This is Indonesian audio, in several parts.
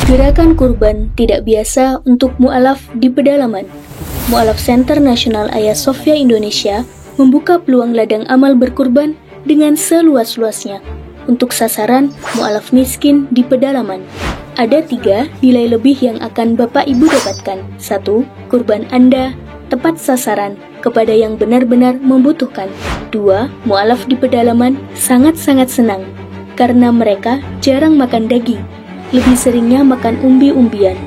Gerakan kurban tidak biasa untuk mu'alaf di pedalaman. Mu'alaf Center Nasional Hagia Sophia Indonesia membuka peluang ladang amal berkurban dengan seluas-luasnya untuk sasaran mu'alaf miskin di pedalaman. Ada 3 nilai lebih yang akan Bapak Ibu dapatkan. 1. Kurban Anda tepat sasaran kepada yang benar-benar membutuhkan. 2. Mu'alaf di pedalaman sangat-sangat senang karena mereka jarang makan daging. Lebih seringnya makan umbi-umbian.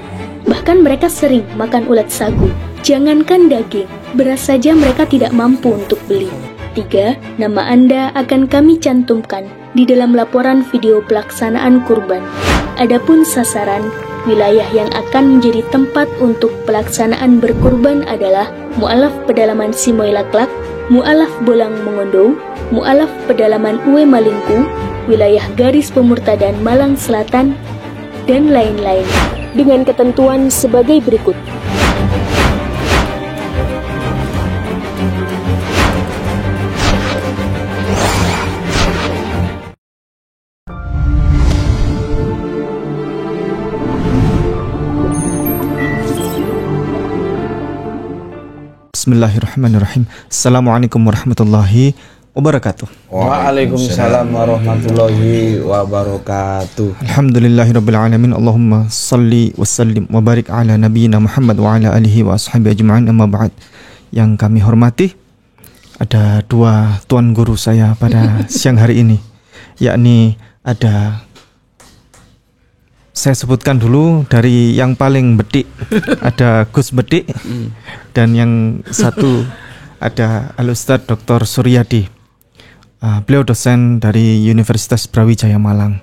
Bahkan mereka sering makan ulat sagu. Jangankan daging, beras saja mereka tidak mampu untuk beli. 3. Nama Anda akan kami cantumkan di dalam laporan video pelaksanaan kurban. Adapun sasaran, wilayah yang akan menjadi tempat untuk pelaksanaan berkurban adalah Mu'alaf Pedalaman Simoy Laklak, Mu'alaf Bolang Mongondo, Mu'alaf Pedalaman Uwe Malingku, wilayah garis pemurtadan Malang Selatan, dan lain-lain, dengan ketentuan sebagai berikut. Bismillahirrahmanirrahim. Assalamualaikum warahmatullahi wabarakatuh. Waalaikumsalam warahmatullahi wabarakatuh. Alhamdulillahirabbil alamin. Allahumma salli wa sallim wa barik ala nabiyyina Muhammad wa ala alihi wa ashabihi ajma'in. Amma ba'd. Yang kami hormati, ada 2 tuan guru saya pada siang hari ini, yakni ada, saya sebutkan dulu dari yang paling bedik, ada Gus Bedik, dan yang satu ada Al-Ustadz Dr. Suryadi. Beliau dosen dari Universitas Brawijaya Malang.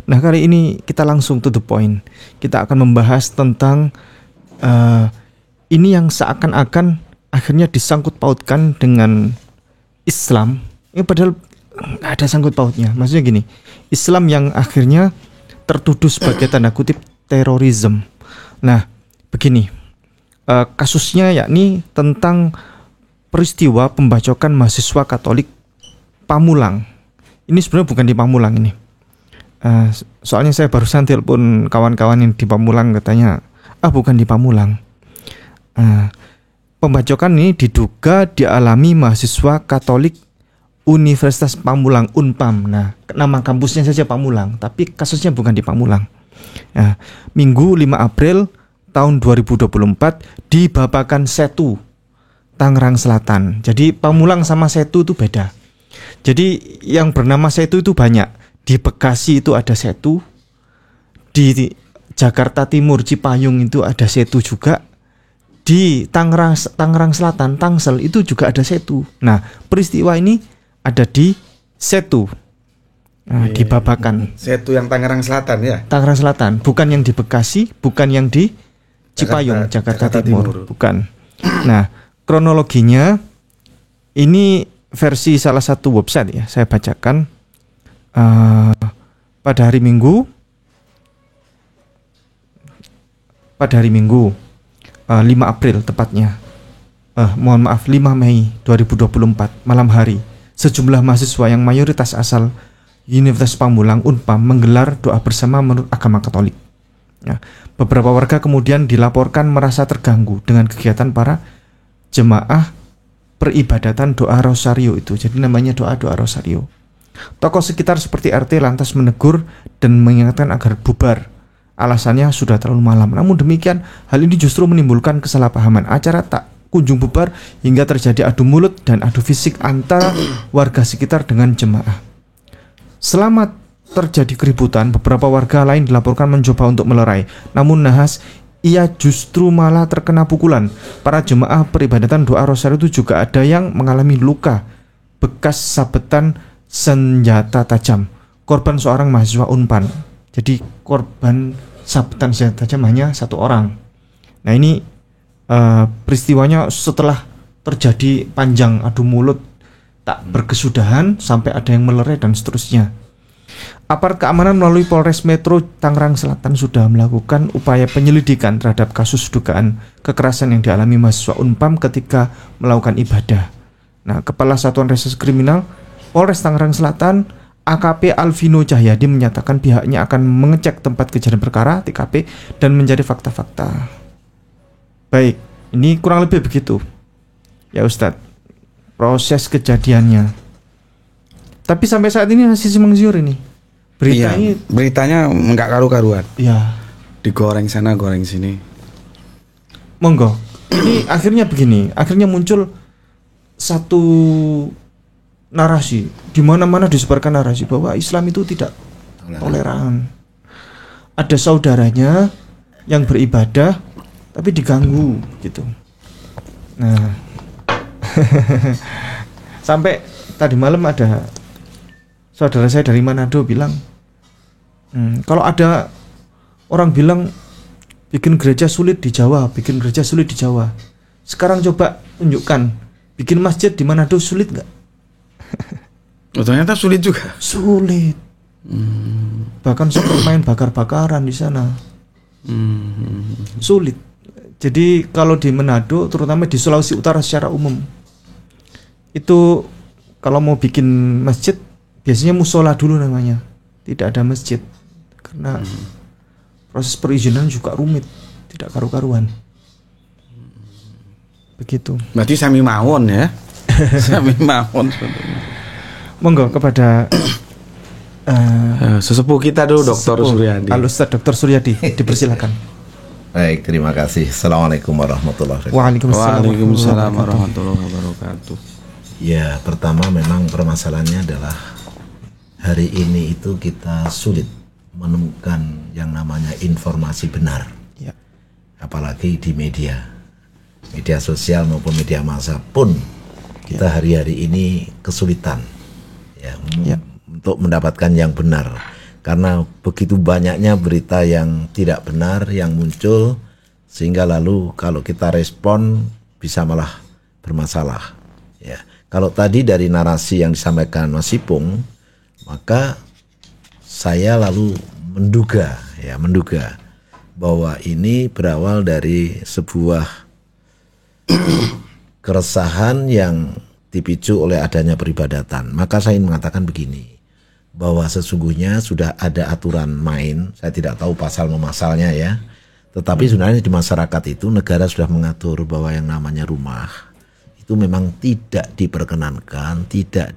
Nah, kali ini kita langsung to the point. Kita akan membahas tentang ini yang seakan-akan akhirnya disangkut pautkan dengan Islam. Ini padahal nggak ada sangkut pautnya. Maksudnya gini, Islam yang akhirnya tertuduh sebagai tanda kutip terorisme. Nah, begini, kasusnya yakni tentang peristiwa pembacokan mahasiswa Katolik Pamulang. Ini sebenarnya bukan di Pamulang ini. Soalnya saya barusan telepon kawan-kawan yang di Pamulang, katanya, bukan di Pamulang. Pembacokan ini diduga dialami mahasiswa Katolik Universitas Pamulang, Unpam. Nah, nama kampusnya saja Pamulang, tapi kasusnya bukan di Pamulang. Nah, Minggu 5 April tahun 2024 di Babakan Setu, Tangerang Selatan. Jadi Pamulang sama Setu itu beda. Jadi yang bernama Setu itu banyak. Di Bekasi itu ada Setu, di Jakarta Timur Cipayung itu ada Setu juga, di Tangerang Selatan Tangsel itu juga ada Setu. Nah, peristiwa ini ada di Setu, di Babakan. Setu yang Tangerang Selatan ya? Tangerang Selatan, bukan yang di Bekasi, bukan yang di Cipayung, Jakarta Timur, bukan. Nah, kronologinya ini versi salah satu website ya, saya bacakan. Pada hari Minggu 5 April tepatnya, 5 Mei 2024 malam hari, sejumlah mahasiswa yang mayoritas asal Universitas Pamulang Unpam menggelar doa bersama menurut agama Katolik. Ya, beberapa warga kemudian dilaporkan merasa terganggu dengan kegiatan para jemaah peribadatan doa rosario itu. Jadi namanya doa rosario. Tokoh sekitar seperti RT lantas menegur dan mengingatkan agar bubar. Alasannya sudah terlalu malam. Namun demikian, hal ini justru menimbulkan kesalahpahaman. Acara tak kunjung bubar hingga terjadi adu mulut dan adu fisik antara warga sekitar dengan jemaah. Selama terjadi keributan, beberapa warga lain dilaporkan mencoba untuk melerai. Namun nahas, ia justru malah terkena pukulan. Para jemaah peribadatan doa rosario itu juga ada yang mengalami luka bekas sabetan senjata tajam. Korban seorang mahasiswa Unpan. Jadi korban sabetan senjata tajam hanya 1 orang. Nah, ini peristiwanya setelah terjadi panjang adu mulut tak berkesudahan sampai ada yang melerai dan seterusnya. Aparat keamanan melalui Polres Metro Tangerang Selatan sudah melakukan upaya penyelidikan terhadap kasus dugaan kekerasan yang dialami mahasiswa Unpam ketika melakukan ibadah. Nah, Kepala Satuan Reserse Kriminal Polres Tangerang Selatan AKP Alvino Cahyadi menyatakan pihaknya akan mengecek tempat kejadian perkara TKP dan mencari fakta-fakta. Baik, ini kurang lebih begitu ya Ustadz proses kejadiannya. Tapi sampai saat ini masih simpang siur ini. Beritanya nggak karu-karuan. Ya. Digoreng sana, goreng sini. Monggo. Ini akhirnya begini, akhirnya muncul satu narasi, di mana-mana disebarkan narasi bahwa Islam itu tidak toleran. Ada saudaranya yang beribadah tapi diganggu gitu. Nah, sampai tadi malam ada saudara saya dari Manado bilang, kalau ada orang bilang bikin gereja sulit di Jawa, bikin gereja sulit di Jawa. Sekarang coba tunjukkan, bikin masjid di Manado sulit nggak? Oh, ternyata sulit juga. Sulit. Bahkan seperti main bakar-bakaran di sana. Sulit. Jadi kalau di Manado, terutama di Sulawesi Utara secara umum, itu kalau mau bikin masjid biasanya musola dulu namanya. Tidak ada masjid karena proses perizinan juga rumit, tidak karu-karuan. Begitu. Berarti sami mawon ya. Sami mawon. Monggo kepada sesepuh kita dulu Dr. Suryadi. Al-Ustaz Dr. Suryadi, dipersilakan. Baik, terima kasih. Assalamualaikum warahmatullahi wabarakatuh. Waalaikumsalam warahmatullahi wabarakatuh. Ya, pertama memang permasalahannya adalah hari ini itu kita sulit menemukan yang namanya informasi benar. Ya. Apalagi di media sosial maupun media massa pun kita hari-hari ini kesulitan untuk mendapatkan yang benar. Karena begitu banyaknya berita yang tidak benar yang muncul, sehingga lalu kalau kita respon bisa malah bermasalah. Ya, kalau tadi dari narasi yang disampaikan Mas Ipung, maka saya lalu menduga bahwa ini berawal dari sebuah keresahan yang dipicu oleh adanya peribadatan. Maka saya ingin mengatakan begini, bahwa sesungguhnya sudah ada aturan main, saya tidak tahu pasal memasalnya ya, tetapi sebenarnya di masyarakat itu negara sudah mengatur bahwa yang namanya rumah itu memang tidak diperkenankan, tidak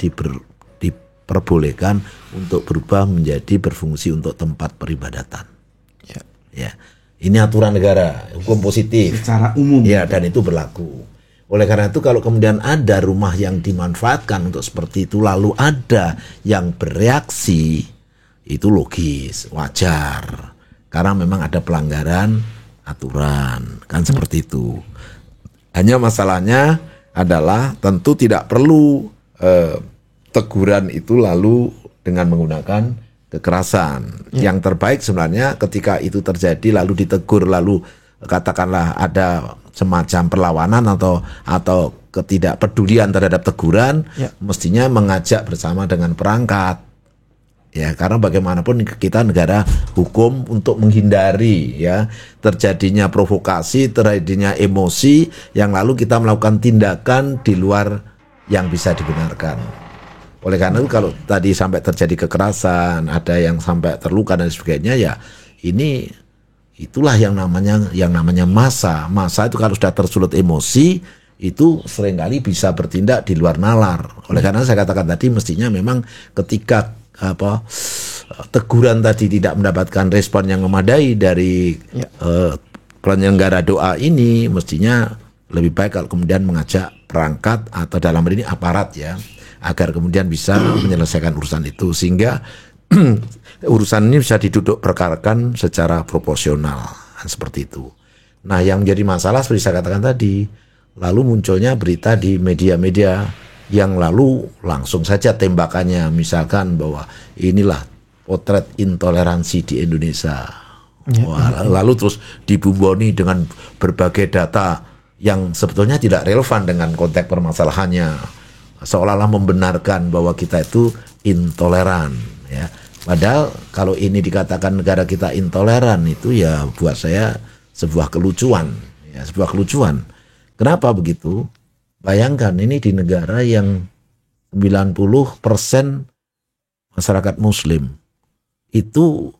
diperbolehkan untuk berubah menjadi berfungsi untuk tempat peribadatan. Ya, ini aturan negara, hukum positif secara umum. Ya, dan itu berlaku. Oleh karena itu kalau kemudian ada rumah yang dimanfaatkan untuk seperti itu, lalu ada yang bereaksi, itu logis, wajar. Karena memang ada pelanggaran aturan, kan seperti itu. Hanya masalahnya adalah tentu tidak perlu teguran itu lalu dengan menggunakan kekerasan. Yang terbaik sebenarnya ketika itu terjadi lalu ditegur, lalu katakanlah ada semacam perlawanan atau ketidakpedulian terhadap teguran, mestinya mengajak bersama dengan perangkat. Ya, karena bagaimanapun kita negara hukum untuk menghindari ya terjadinya provokasi, terjadinya emosi yang lalu kita melakukan tindakan di luar yang bisa dibenarkan. Oleh karena itu kalau tadi sampai terjadi kekerasan, ada yang sampai terluka dan sebagainya, ya ini itulah yang namanya massa. Massa itu kalau sudah tersulut emosi itu seringkali bisa bertindak di luar nalar. Oleh karena saya katakan tadi mestinya memang ketika teguran tadi tidak mendapatkan respon yang memadai dari penyelenggara doa ini, mestinya lebih baik kalau kemudian mengajak perangkat atau dalam hal ini aparat ya, agar kemudian bisa menyelesaikan urusan itu sehingga urusan ini bisa diduduk perkarakan secara proporsional, seperti itu. Nah, yang menjadi masalah seperti saya katakan tadi, lalu munculnya berita di media-media yang lalu langsung saja tembakannya, misalkan bahwa inilah potret intoleransi di Indonesia. Lalu terus dibumboni dengan berbagai data yang sebetulnya tidak relevan dengan konteks permasalahannya, seolah-olah membenarkan bahwa kita itu intoleran. Ya, padahal kalau ini dikatakan negara kita intoleran itu ya buat saya sebuah kelucuan, ya sebuah kelucuan. Kenapa begitu? Bayangkan ini di negara yang 90% masyarakat Muslim itu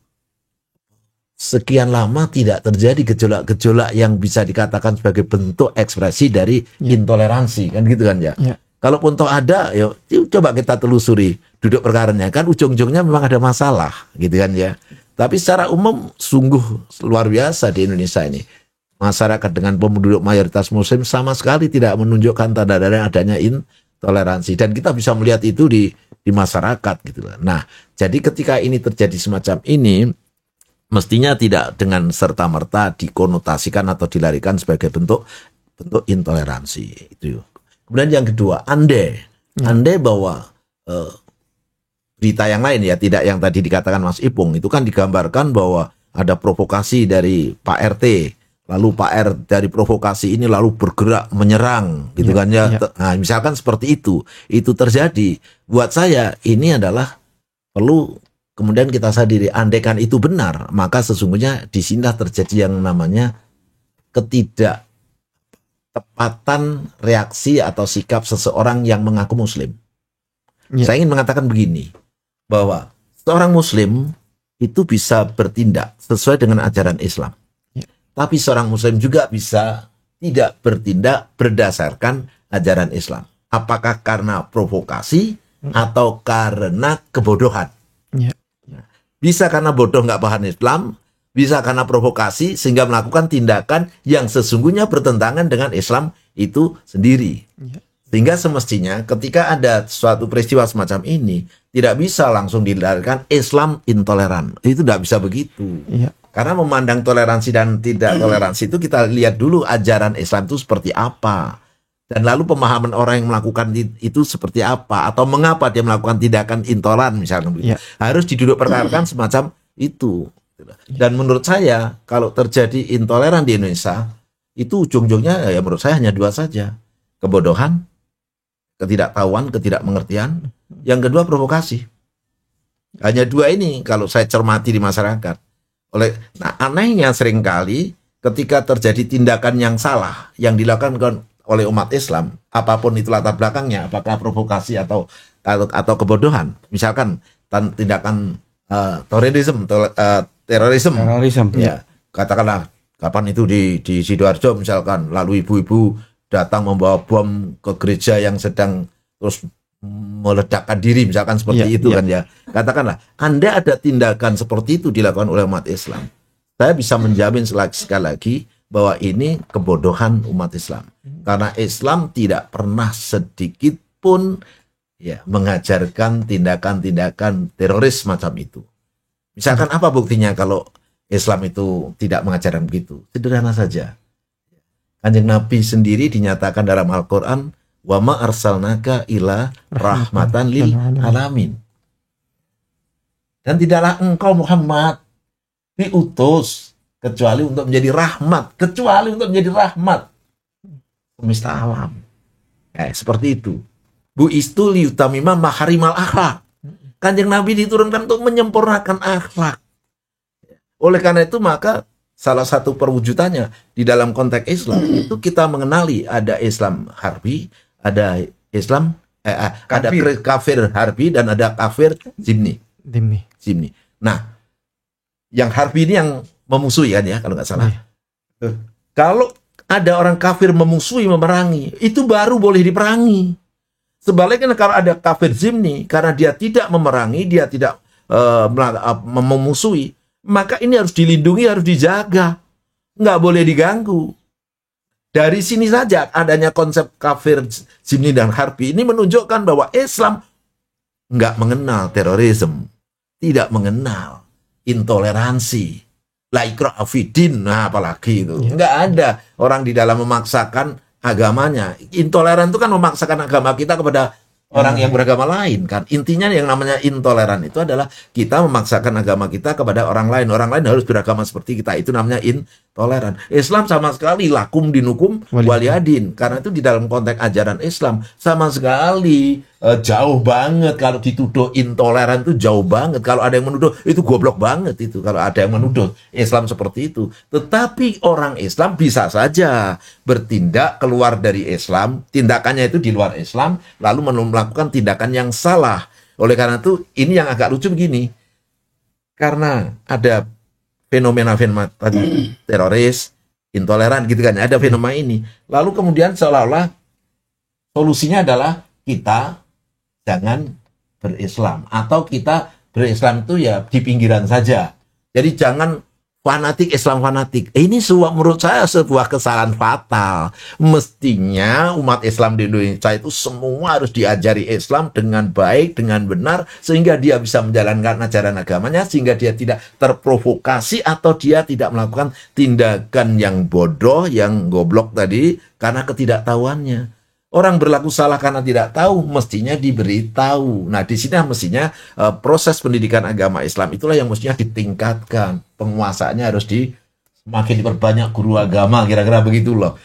sekian lama tidak terjadi gejolak-gejolak yang bisa dikatakan sebagai bentuk ekspresi dari intoleransi, kan gitu kan ya. Kalaupun toh ada, ya coba kita telusuri duduk perkaranya, kan ujung-ujungnya memang ada masalah, gitu kan ya. Tapi secara umum sungguh luar biasa di Indonesia ini. Masyarakat dengan penduduk mayoritas Muslim sama sekali tidak menunjukkan tanda-tanda adanya intoleransi, dan kita bisa melihat itu di masyarakat gitu. Nah, jadi ketika ini terjadi semacam ini, mestinya tidak dengan serta-merta dikonotasikan atau dilarikan sebagai bentuk intoleransi itu. Kemudian yang kedua, andai bahwa berita yang lain ya, tidak yang tadi dikatakan Mas Ipung, itu kan digambarkan bahwa ada provokasi dari Pak RT, lalu Pak R dari provokasi ini lalu bergerak menyerang gitu kan ya. Nah, misalkan seperti itu terjadi, buat saya ini adalah perlu kemudian kita sadari, andaikan itu benar, maka sesungguhnya di sini terjadi yang namanya ketidaktepatan reaksi atau sikap seseorang yang mengaku Muslim. Saya ingin mengatakan begini, bahwa seorang Muslim itu bisa bertindak sesuai dengan ajaran Islam. Tapi seorang Muslim juga bisa tidak bertindak berdasarkan ajaran Islam. Apakah karena provokasi atau karena kebodohan? Bisa karena bodoh nggak paham Islam, bisa karena provokasi sehingga melakukan tindakan yang sesungguhnya bertentangan dengan Islam itu sendiri. Sehingga semestinya ketika ada suatu peristiwa semacam ini, tidak bisa langsung dilarikan Islam intoleran. Itu tidak bisa begitu. Karena memandang toleransi dan tidak toleransi itu kita lihat dulu ajaran Islam itu seperti apa. Dan lalu pemahaman orang yang melakukan itu seperti apa, atau mengapa dia melakukan tindakan intoleran misalnya, harus diduduk perkarakan semacam itu. Dan menurut saya kalau terjadi intoleran di Indonesia itu ujung-ujungnya ya menurut saya hanya dua saja, kebodohan, ketidaktahuan, ketidakmengertian, yang kedua provokasi. Hanya dua ini kalau saya cermati di masyarakat. Nah, anehnya seringkali ketika terjadi tindakan yang salah yang dilakukan oleh umat Islam, apapun itu latar belakangnya, apakah provokasi atau kebodohan, misalkan tindakan terorisme, ya, katakanlah kapan itu di Sidoarjo misalkan, lalu ibu-ibu datang membawa bom ke gereja yang sedang terus meledakkan diri, misalkan seperti itu kan ya. Katakanlah, Anda ada tindakan seperti itu dilakukan oleh umat Islam, saya bisa menjamin sekali lagi bahwa ini kebodohan umat Islam. Karena Islam tidak pernah sedikit pun ya mengajarkan tindakan-tindakan teroris macam itu. Misalkan apa buktinya kalau Islam itu tidak mengajarkan begitu? Sederhana saja. Kanjeng Nabi sendiri dinyatakan dalam Al-Quran, wa ma arsalnaka ila rahmatan lil alamin. Dan tidaklah engkau Muhammad diutus kecuali untuk menjadi rahmat, semesta alam. Seperti itu. Bu istu liutamima maharimal akhlak. Kanjeng Nabi diturunkan untuk menyempurnakan akhlak. Oleh karena itu maka salah satu perwujudannya di dalam konteks Islam itu kita mengenali ada Islam harbi, ada Islam ada kafir harbi dan ada kafir zimni. Nah, yang harbi ini yang memusuhi kan ya, kalau nggak salah. Kalau ada orang kafir memusuhi, memerangi, itu baru boleh diperangi. Sebaliknya kalau ada kafir zimni, karena dia tidak memerangi, dia tidak memusuhi, maka ini harus dilindungi, harus dijaga, nggak boleh diganggu. Dari sini saja adanya konsep kafir zimni dan harbi ini menunjukkan bahwa Islam nggak mengenal terorisme, tidak mengenal intoleransi. La ikraha fid-din, nah apalagi itu. Enggak ada orang di dalam memaksakan agamanya. Intoleran itu kan memaksakan agama kita kepada orang yang beragama lain kan. Intinya yang namanya intoleran itu adalah kita memaksakan agama kita kepada orang lain. Orang lain harus beragama seperti kita. Itu namanya intoleran. Islam sama sekali lakum dinukum waliyadin. Karena itu di dalam konteks ajaran Islam sama sekali jauh banget. Kalau dituduh intoleran itu jauh banget. Kalau ada yang menuduh itu goblok banget itu. Kalau ada yang menuduh Islam seperti itu. Tetapi orang Islam bisa saja bertindak keluar dari Islam, tindakannya itu di luar Islam, lalu melakukan tindakan yang salah. Oleh karena itu ini yang agak lucu begini, karena ada fenomena tadi teroris, intoleran gitu kan, ada fenomena ini. Lalu kemudian seolah-olah solusinya adalah kita jangan berislam, atau kita berislam itu ya di pinggiran saja. Jadi jangan fanatik, Islam fanatik. Ini menurut saya sebuah kesalahan fatal. Mestinya umat Islam di Indonesia itu semua harus diajari Islam dengan baik, dengan benar, sehingga dia bisa menjalankan ajaran agamanya, sehingga dia tidak terprovokasi atau dia tidak melakukan tindakan yang bodoh, yang goblok tadi karena ketidaktahuannya. Orang berlaku salah karena tidak tahu, mestinya diberitahu. Nah, di sini mestinya proses pendidikan agama Islam itulah yang mestinya ditingkatkan. Penguasaannya harus semakin diperbanyak guru agama, kira-kira begitu loh.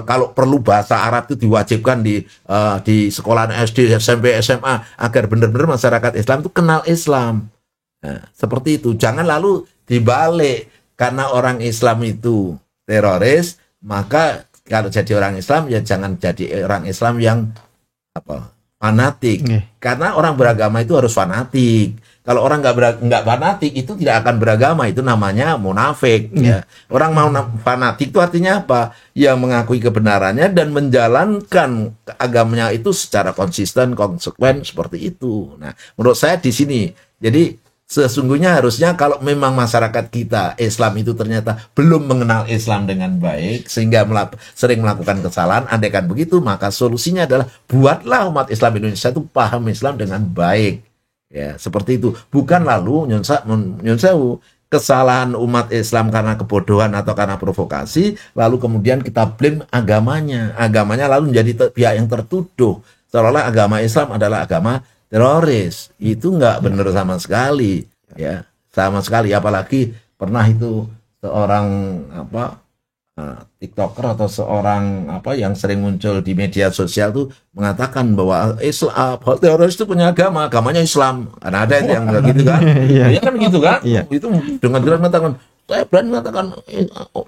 Kalau perlu bahasa Arab itu diwajibkan di sekolahan SD, SMP, SMA, agar benar-benar masyarakat Islam itu kenal Islam. Nah, seperti itu. Jangan lalu dibalik, karena orang Islam itu teroris, maka kalau jadi orang Islam ya jangan jadi orang Islam yang fanatik. Karena orang beragama itu harus fanatik. Kalau orang nggak fanatik itu tidak akan beragama, itu namanya munafik. Ya. Orang mau fanatik itu artinya apa? Yang mengakui kebenarannya dan menjalankan agamanya itu secara konsisten, konsekuen seperti itu. Nah, menurut saya di sini. Jadi sesungguhnya harusnya kalau memang masyarakat kita Islam itu ternyata belum mengenal Islam dengan baik sehingga sering melakukan kesalahan, andaikan begitu maka solusinya adalah buatlah umat Islam Indonesia itu paham Islam dengan baik. Ya, seperti itu. Bukan lalu nyonsewu kesalahan umat Islam karena kebodohan atau karena provokasi, lalu kemudian kita blame agamanya. Agamanya lalu menjadi pihak yang tertuduh. Seolah-olah agama Islam adalah agama teroris. Itu nggak benar sama sekali, ya, sama sekali. Apalagi pernah itu seorang TikToker atau seorang yang sering muncul di media sosial tuh mengatakan bahwa Islam teroris itu punya agama, agamanya Islam. Karena ada yang gitu kan, ya kan gitu kan, itu dengan jelas mengatakan, saya berani mengatakan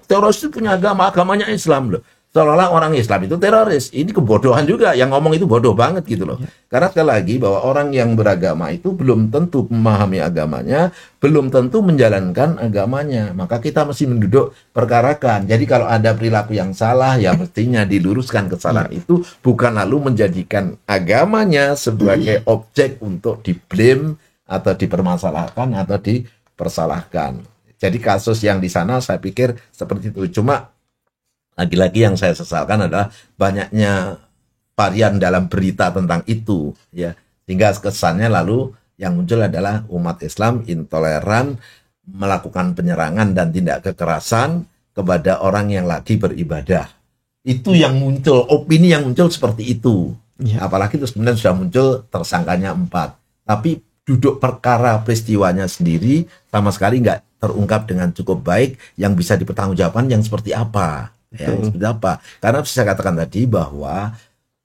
teroris itu punya agama, agamanya Islam loh. Seolah-olah orang Islam itu teroris. Ini kebodohan juga. Yang ngomong itu bodoh banget gitu loh. Karena sekali lagi bahwa orang yang beragama itu belum tentu memahami agamanya, belum tentu menjalankan agamanya. Maka kita mesti menduduk perkarakan. Jadi kalau ada perilaku yang salah, ya mestinya diluruskan kesalahan itu, bukan lalu menjadikan agamanya sebagai objek untuk di-blame atau dipermasalahkan atau dipersalahkan. Jadi kasus yang di sana saya pikir seperti itu. Cuma lagi-lagi yang saya sesalkan adalah banyaknya varian dalam berita tentang itu, ya, sehingga kesannya lalu yang muncul adalah umat Islam intoleran, melakukan penyerangan dan tindak kekerasan kepada orang yang lagi beribadah. Itu yang muncul, opini yang muncul seperti itu. Apalagi terus kemudian sudah muncul tersangkanya 4, tapi duduk perkara peristiwanya sendiri sama sekali nggak terungkap dengan cukup baik yang bisa dipertanggungjawabkan yang seperti apa. Ya, seperti apa? Karena saya katakan tadi bahwa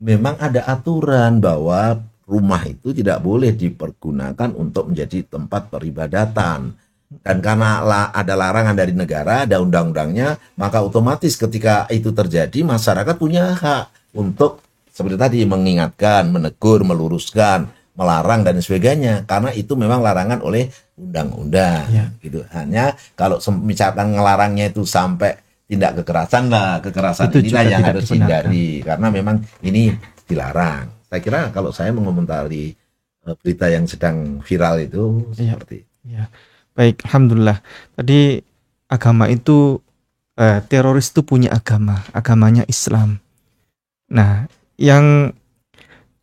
memang ada aturan bahwa rumah itu tidak boleh dipergunakan untuk menjadi tempat peribadatan. Dan karena ada larangan dari negara, ada undang-undangnya, maka otomatis ketika itu terjadi, masyarakat punya hak untuk seperti tadi mengingatkan, menegur, meluruskan, melarang dan sebagainya. Karena itu memang larangan oleh undang-undang. Gitu. Hanya kalau misalkan ngelarangnya itu sampai tindak kekerasan itu inilah yang harus dihindari karena memang ini dilarang. Saya kira kalau saya mengomentari berita yang sedang viral itu seperti Baik, alhamdulillah. Tadi agama itu teroris itu punya agama, agamanya Islam. Nah, yang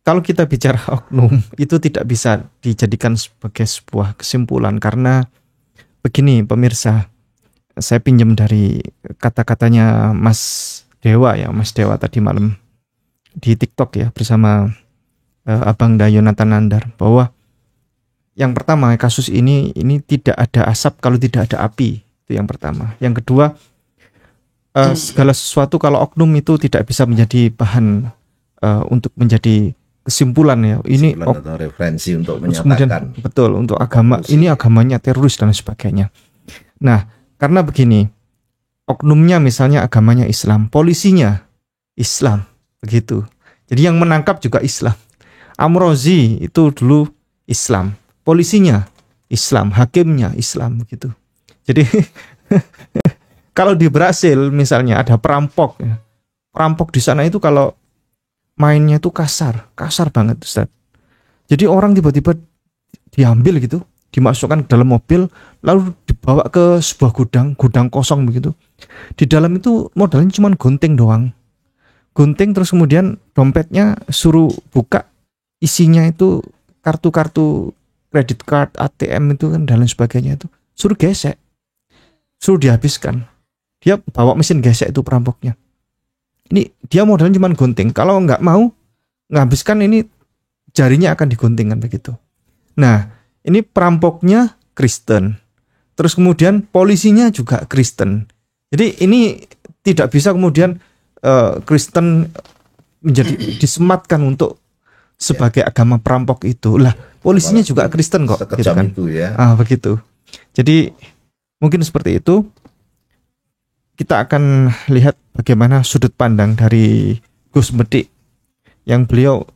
kalau kita bicara oknum itu tidak bisa dijadikan sebagai sebuah kesimpulan karena begini pemirsa. Saya pinjam dari kata-katanya Mas Dewa tadi malam di TikTok ya bersama Abang Yonatan Nandar bahwa yang pertama kasus ini tidak ada asap kalau tidak ada api, itu yang pertama. Yang kedua segala sesuatu kalau oknum itu tidak bisa menjadi bahan untuk menjadi kesimpulan ya. Ini atau referensi untuk menyatakan betul untuk agama ini agamanya teroris dan sebagainya. Nah, karena begini, oknumnya misalnya agamanya Islam, polisinya Islam, begitu. Jadi yang menangkap juga Islam. Amrozi itu dulu Islam, polisinya Islam, hakimnya Islam gitu. Jadi kalau di Brasil misalnya ada perampok ya. Perampok di sana itu kalau mainnya itu kasar banget Ustaz. Jadi orang tiba-tiba diambil gitu, dimasukkan ke dalam mobil, lalu dibawa ke sebuah gudang kosong begitu. Di dalam itu modalnya cuma gunting doang. Gunting terus kemudian dompetnya suruh buka, isinya itu kartu-kartu kredit card, ATM itu kan dan lain sebagainya itu. Suruh gesek. Suruh dihabiskan. Dia bawa mesin gesek itu perampoknya. Ini dia modalnya cuma gunting. Kalau nggak mau menghabiskan ini jarinya akan diguntingkan begitu. Nah, ini perampoknya Kristen. Terus kemudian polisinya juga Kristen. Jadi ini tidak bisa kemudian Kristen menjadi disematkan untuk sebagai agama perampok itu. Lah, polisinya juga Kristen kok, gitu kan. Itu ya. Begitu. Jadi mungkin seperti itu. Kita akan lihat bagaimana sudut pandang dari Gus Medik yang beliau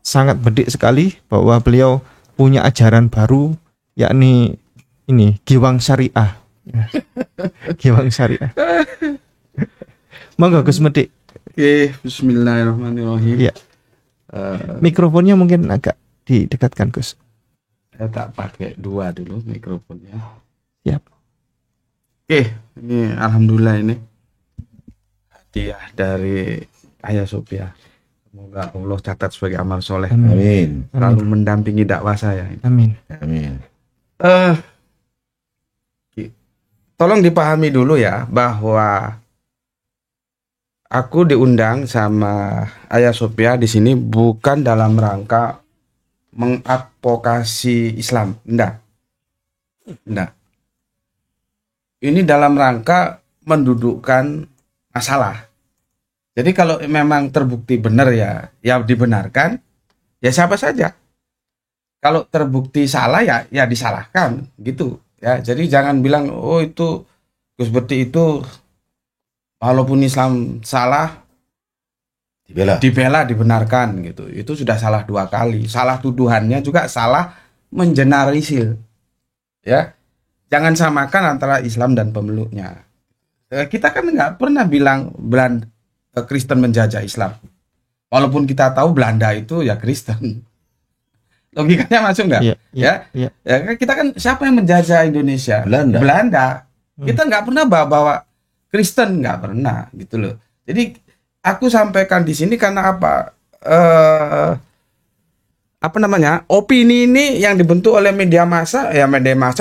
sangat bedik sekali bahwa beliau punya ajaran baru, yakni ini Giwang Syariah. Giwang Syariah. Monggo Gus Medik. Oke, bismillahirrahmanirrahim. Ya. Mikrofonnya mungkin agak didekatkan Gus. Saya tak pakai dua dulu mikrofonnya. Siap. Oke, ini alhamdulillah ini hadiah dari Ayah Sophia. Semoga Allah catat sebagai amal soleh. Amin. Selalu mendampingi dakwah saya. Amin. Amin. Tolong dipahami dulu ya bahwa aku diundang sama Ayah Sophia di sini bukan dalam rangka mengadvokasi Islam, enggak. Ini dalam rangka mendudukkan masalah. Jadi kalau memang terbukti benar ya dibenarkan, ya siapa saja. Kalau terbukti salah ya disalahkan gitu. Ya, jadi jangan bilang oh itu Gus Medik itu walaupun Islam salah dibela dibenarkan gitu. Itu sudah salah dua kali. Salah tuduhannya juga salah mengeneralisir. Ya. Jangan samakan antara Islam dan pemeluknya. Kita kan nggak pernah bilang Kristen menjajah Islam. Walaupun kita tahu Belanda itu ya Kristen. Logikanya masuk nggak? Ya, kita kan siapa yang menjajah Indonesia? Belanda. Kita nggak pernah bawa Kristen, nggak pernah gitu loh. Jadi aku sampaikan di sini karena apa? Opini ini yang dibentuk oleh media massa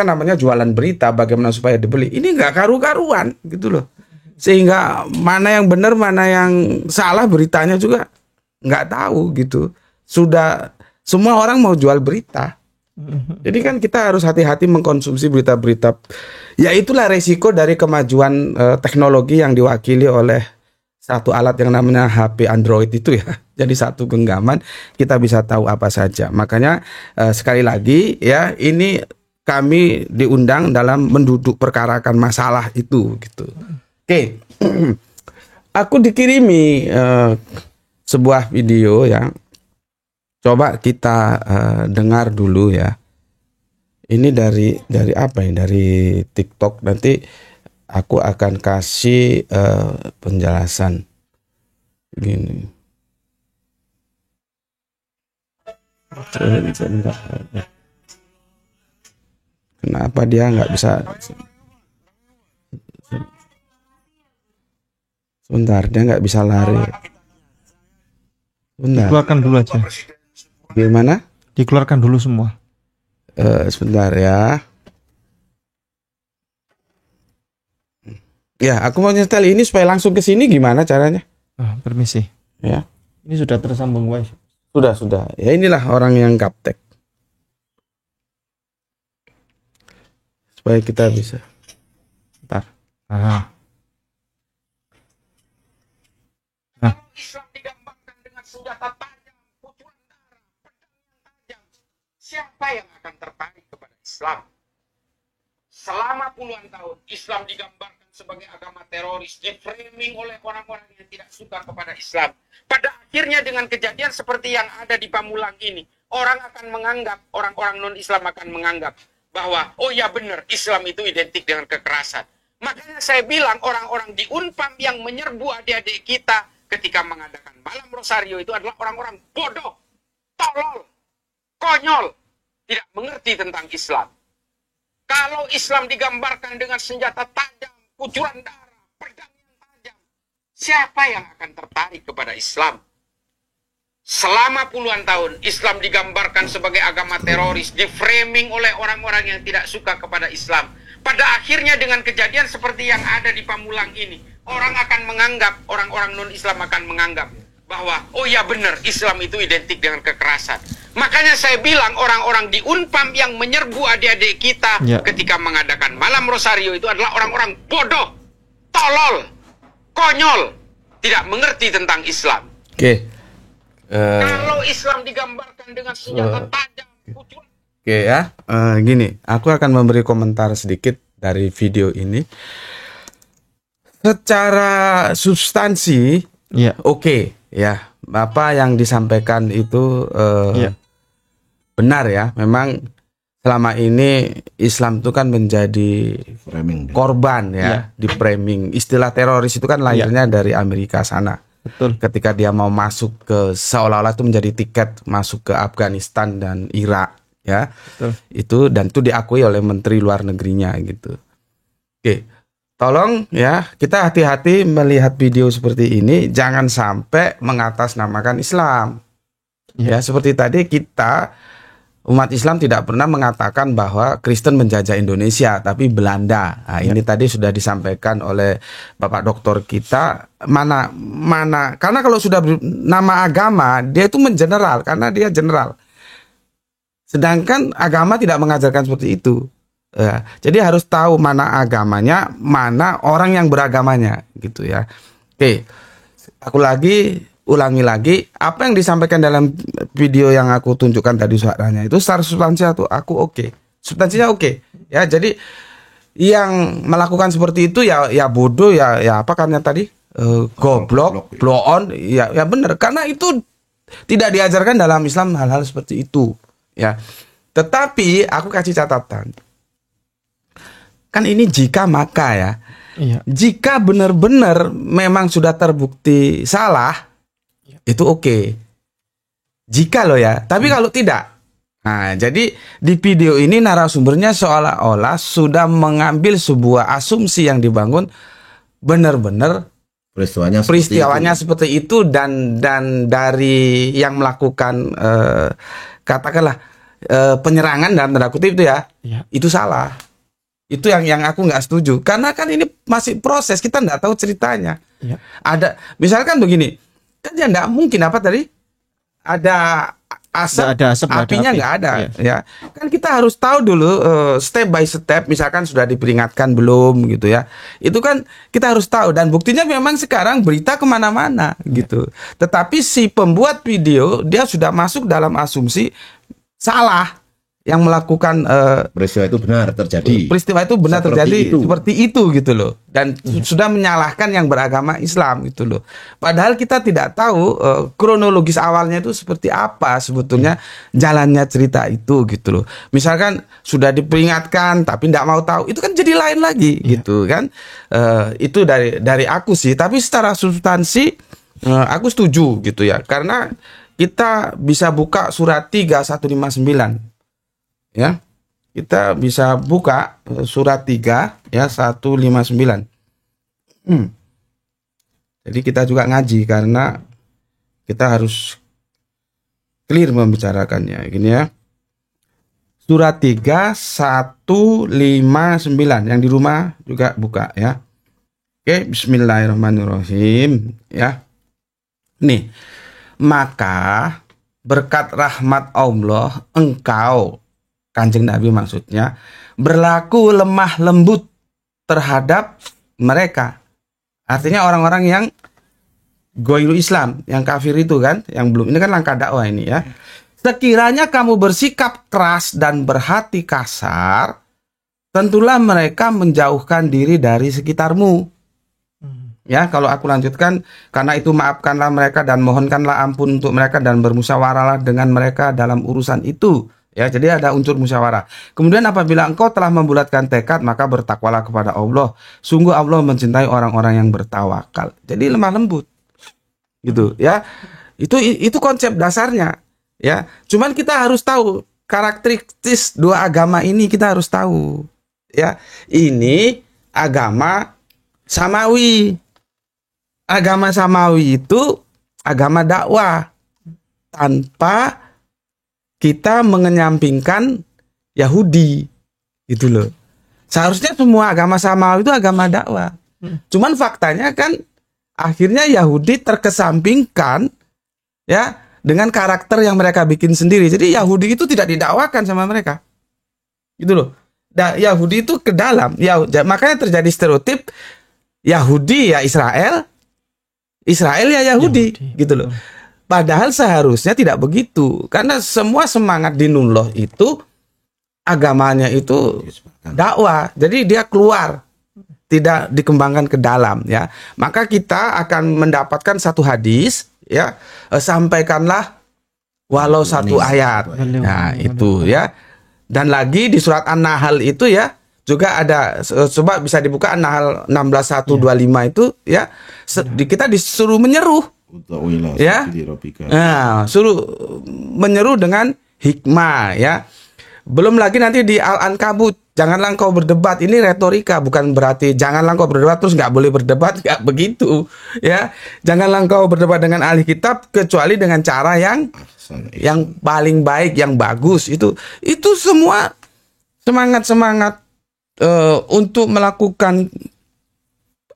namanya jualan berita bagaimana supaya dibeli. Ini nggak karu-karuan gitu loh. Sehingga mana yang benar mana yang salah beritanya juga nggak tahu gitu. Sudah semua orang mau jual berita. Jadi kan kita harus hati-hati mengkonsumsi berita-berita. Ya itulah resiko dari kemajuan teknologi yang diwakili oleh satu alat yang namanya HP Android itu ya. Jadi satu genggaman kita bisa tahu apa saja. Makanya sekali lagi ya ini kami diundang dalam menduduk perkarakan masalah itu gitu. Oke. Aku dikirimi sebuah video ya. Coba kita dengar dulu ya. Ini dari apa ya? Dari TikTok. Nanti aku akan kasih penjelasan gini. Kenapa dia nggak bisa? Sebentar, dia nggak bisa lari. Sebentar. Dikeluarkan dulu aja. Gimana? Dikeluarkan dulu semua. Sebentar ya. Ya, aku mau nyetel ini supaya langsung ke sini gimana caranya? Permisi. Ya. Ini sudah tersambung guys. Sudah. Ya inilah orang yang gaptek. Supaya kita bisa. Bentar. Islam digambarkan dengan senjata tajam, pukulan darah, pedang yang tajam. Siapa yang akan tertarik kepada Islam? Selama puluhan tahun, Islam digambarkan sebagai agama teroris, deframing oleh orang-orang yang tidak suka kepada Islam. Pada akhirnya dengan kejadian seperti yang ada di Pamulang ini, orang akan menganggap, orang-orang non-Islam akan menganggap bahwa, oh ya benar, Islam itu identik dengan kekerasan. Makanya saya bilang orang-orang di Unpam yang menyerbu adik-adik kita ketika mengadakan malam Rosario itu adalah orang-orang bodoh, tolol, konyol, tidak mengerti tentang Islam. Kalau Islam digambarkan dengan senjata tajam, kucuran darah, pedang yang tajam, siapa yang akan tertarik kepada Islam? Selama puluhan tahun, Islam digambarkan sebagai agama teroris, di-framing oleh orang-orang yang tidak suka kepada Islam. Pada akhirnya dengan kejadian seperti yang ada di Pamulang ini, orang akan menganggap, orang-orang non-Islam akan menganggap bahwa, oh ya benar, Islam itu identik dengan kekerasan. Makanya saya bilang orang-orang di Unpam yang menyerbu adik-adik kita ketika mengadakan malam Rosario itu adalah orang-orang bodoh, tolol, konyol, tidak mengerti tentang Islam. Oke. Kalau Islam digambarkan dengan senjata tajam, kucuran. Oke ya, gini, aku akan memberi komentar sedikit dari video ini. Secara substansi, oke, ya, apa yang disampaikan itu benar ya. Memang selama ini Islam itu kan menjadi korban ya, di framing. Istilah teroris itu kan lahirnya dari Amerika sana. Betul. Ketika dia mau masuk ke, seolah-olah itu menjadi tiket masuk ke Afghanistan dan Irak. Ya, betul. Itu dan itu diakui oleh Menteri Luar Negerinya gitu. Oke, tolong ya kita hati-hati melihat video seperti ini, jangan sampai mengatasnamakan Islam. Ya, seperti tadi kita umat Islam tidak pernah mengatakan bahwa Kristen menjajah Indonesia, tapi Belanda. Nah, ini tadi sudah disampaikan oleh Bapak Doktor kita. Mana karena kalau sudah nama agama dia itu mengeneral karena dia general. Sedangkan agama tidak mengajarkan seperti itu. Ya, jadi harus tahu mana agamanya, mana orang yang beragamanya, gitu ya. Oke, aku ulangi lagi apa yang disampaikan dalam video yang aku tunjukkan tadi suaranya itu secara substansial tuh aku oke. Substansinya oke. Ya, jadi yang melakukan seperti itu ya bodoh ya apa karena tadi goblok, blow on ya benar karena itu tidak diajarkan dalam Islam hal-hal seperti itu. Ya, tetapi aku kasih catatan. Kan ini jika maka ya. Iya. Jika benar-benar memang sudah terbukti salah, itu oke. Jika loh ya. Tapi kalau tidak. Nah, jadi di video ini narasumbernya seolah-olah sudah mengambil sebuah asumsi yang dibangun benar-benar peristiwanya seperti itu dan dari yang melakukan katakanlah penyerangan dalam tanda kutip itu itu salah. Itu yang aku nggak setuju karena kan ini masih proses, kita nggak tahu ceritanya. Ada misalkan begini kan ya nggak mungkin apa tadi ada asap, apinya nggak ada. Ya kan kita harus tahu dulu step by step, misalkan sudah diperingatkan belum gitu ya, itu kan kita harus tahu dan buktinya memang sekarang berita kemana-mana gitu. Tetapi si pembuat video dia sudah masuk dalam asumsi salah yang melakukan peristiwa itu benar terjadi. Peristiwa itu benar terjadi seperti itu gitu loh. Dan sudah menyalahkan yang beragama Islam gitu loh. Padahal kita tidak tahu kronologis awalnya itu seperti apa sebetulnya jalannya cerita itu gitu loh. Misalkan sudah diperingatkan tapi tidak mau tahu, itu kan jadi lain lagi gitu kan. Itu dari aku sih. Tapi secara substansi aku setuju gitu ya. Karena kita bisa buka surat 3159. Ya, kita bisa buka surat 3 ya 159. Jadi kita juga ngaji karena kita harus clear membicarakannya gini ya. Surat 3 159 yang di rumah juga buka ya. Oke, bismillahirrahmanirrahim ya. Nih, maka berkat rahmat Allah engkau Kanjeng Nabi maksudnya berlaku lemah lembut terhadap mereka. Artinya orang-orang yang goiru Islam, yang kafir itu kan, yang belum, ini kan langkah dakwah ini ya. Sekiranya kamu bersikap keras dan berhati kasar, tentulah mereka menjauhkan diri dari sekitarmu. Ya, kalau aku lanjutkan, karena itu maafkanlah mereka dan mohonkanlah ampun untuk mereka dan bermusyawarahlah dengan mereka dalam urusan itu. Ya, jadi ada unsur musyawarah. Kemudian apabila engkau telah membulatkan tekad, maka bertakwalah kepada Allah. Sungguh Allah mencintai orang-orang yang bertawakal. Jadi lemah lembut. Gitu, ya. Itu konsep dasarnya, ya. Cuman kita harus tahu karakteristik dua agama ini, kita harus tahu. Ya, ini agama samawi. Agama samawi itu agama dakwah tanpa kita mengenyampingkan Yahudi, gitu loh. Seharusnya semua agama samawi itu agama dakwah. Cuman faktanya kan akhirnya Yahudi terkesampingkan, ya, dengan karakter yang mereka bikin sendiri. Jadi Yahudi itu tidak didakwakan sama mereka, gitu loh. Yahudi itu ke dalam, ya, makanya terjadi stereotip Yahudi ya Israel, Israel ya Yahudi, gitu loh. Padahal seharusnya tidak begitu, karena semua semangat Dinullah itu agamanya itu dakwah, jadi dia keluar, tidak dikembangkan ke dalam, ya. Maka kita akan mendapatkan satu hadis, ya, sampaikanlah walau satu ayat, nah itu, ya. Dan lagi di surat An-Nahl itu, ya, juga ada, coba bisa dibuka An-Nahl 16:125 itu, ya, kita disuruh menyeruh, ya, nah, suruh menyeru dengan hikmah, ya. Belum lagi nanti di Al-Ankabut, janganlah engkau berdebat. Ini retorika, bukan berarti janganlah engkau berdebat terus nggak boleh berdebat, nggak begitu, ya. Janganlah engkau berdebat dengan ahli kitab kecuali dengan cara yang paling baik, yang bagus. Itu semua semangat untuk melakukan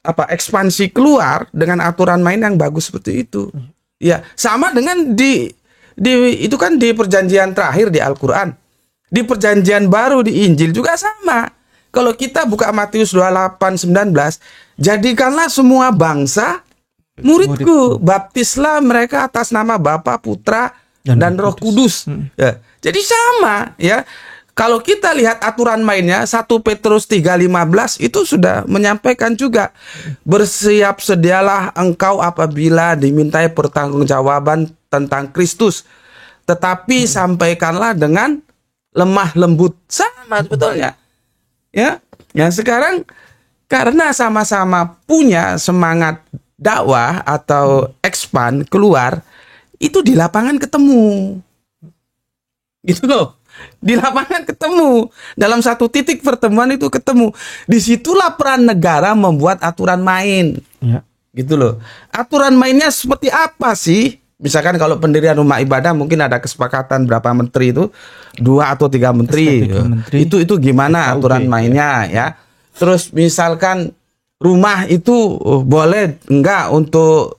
ekspansi keluar dengan aturan main yang bagus seperti itu. Ya, sama dengan itu kan di perjanjian terakhir di Al-Qur'an. Di perjanjian baru di Injil juga sama. Kalau kita buka Matius 28:19, jadikanlah semua bangsa muridku, baptislah mereka atas nama Bapa, Putra dan Roh Kudus. Ya. Jadi sama, ya. Kalau kita lihat aturan mainnya 1 Petrus 3:15 itu sudah menyampaikan juga, bersiap sedialah engkau apabila dimintai pertanggungjawaban tentang Kristus, tetapi sampaikanlah dengan lemah lembut. Sama sebetulnya, ya. Yang sekarang karena sama-sama punya semangat dakwah atau expand keluar, itu di lapangan ketemu, gitu loh. Di lapangan ketemu, dalam satu titik pertemuan itu ketemu. Disitulah peran negara membuat aturan main, ya, gitu loh. Aturan mainnya seperti apa sih? Misalkan kalau pendirian rumah ibadah mungkin ada kesepakatan berapa menteri itu, 2 atau 3 menteri. Itu gimana aturan mainnya, ya. Terus misalkan rumah itu boleh enggak untuk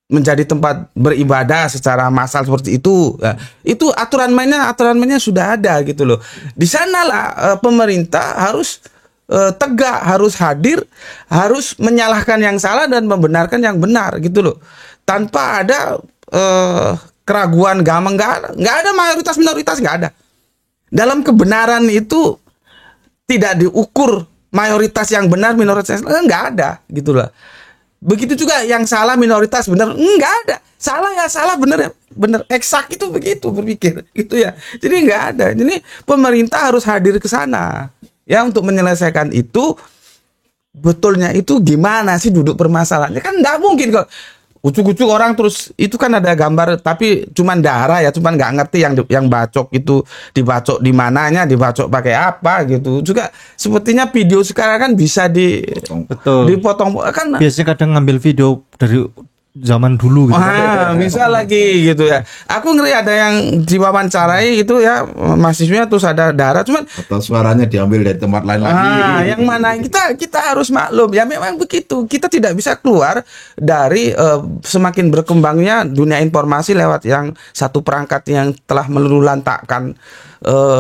menjadi tempat beribadah secara massal seperti itu. Ya, itu aturan mainnya sudah ada, gitu loh. Di sanalah pemerintah harus tegak, harus hadir, harus menyalahkan yang salah dan membenarkan yang benar, gitu loh. Tanpa ada keraguan gampang, nggak ada mayoritas minoritas, nggak ada. Dalam kebenaran itu tidak diukur mayoritas yang benar, minoritas yang nggak ada, gitu loh. Begitu juga yang salah minoritas benar, nggak ada. Salah ya salah, benar eksak, itu begitu berpikir, gitu ya. Jadi nggak ada. Jadi pemerintah harus hadir ke sana, ya, untuk menyelesaikan itu. Betulnya itu gimana sih duduk permasalahannya? Kan nggak mungkin kok ucuk-ucuk orang terus itu kan ada gambar tapi cuman darah, ya, cuman nggak ngerti yang bacok itu dibacok di mananya, dibacok pakai apa, gitu. Juga sepertinya video sekarang kan bisa dipotong kan, biasanya kadang ngambil video dari zaman dulu, gitu. Bisa lagi, gitu ya. Aku ngeri ada yang diwawancarai itu, ya, mahasiswanya terus ada darah, cuman atau suaranya diambil dari tempat lain lagi. Yang mana kita harus maklum, ya, memang begitu. Kita tidak bisa keluar dari semakin berkembangnya dunia informasi lewat yang satu perangkat yang telah meluluhlantakkan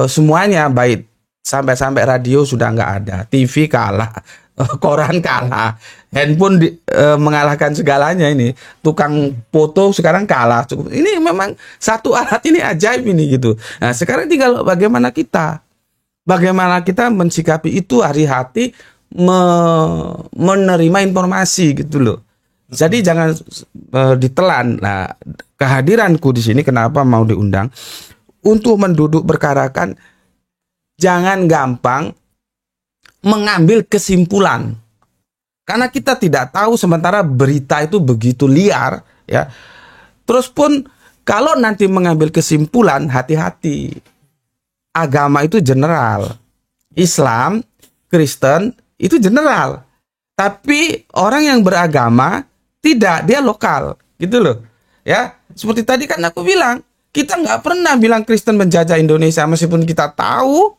semuanya, baik sampai radio sudah nggak ada, TV kalah, koran kalah, handphone mengalahkan segalanya. Ini tukang foto sekarang kalah. Ini memang satu alat ini ajaib ini, gitu. Nah, sekarang tinggal bagaimana kita mensikapi itu, hati-hati menerima informasi gitu loh. Jadi jangan ditelan. Nah, kehadiranku di sini kenapa mau diundang untuk menduduk perkarakan, jangan gampang mengambil kesimpulan. Karena kita tidak tahu, sementara berita itu begitu liar ya. Terus pun kalau nanti mengambil kesimpulan, hati-hati. Agama itu general. Islam, Kristen itu general. Tapi orang yang beragama tidak, dia lokal, gitu loh. Ya, seperti tadi kan aku bilang, kita nggak pernah bilang Kristen menjajah Indonesia, meskipun kita tahu,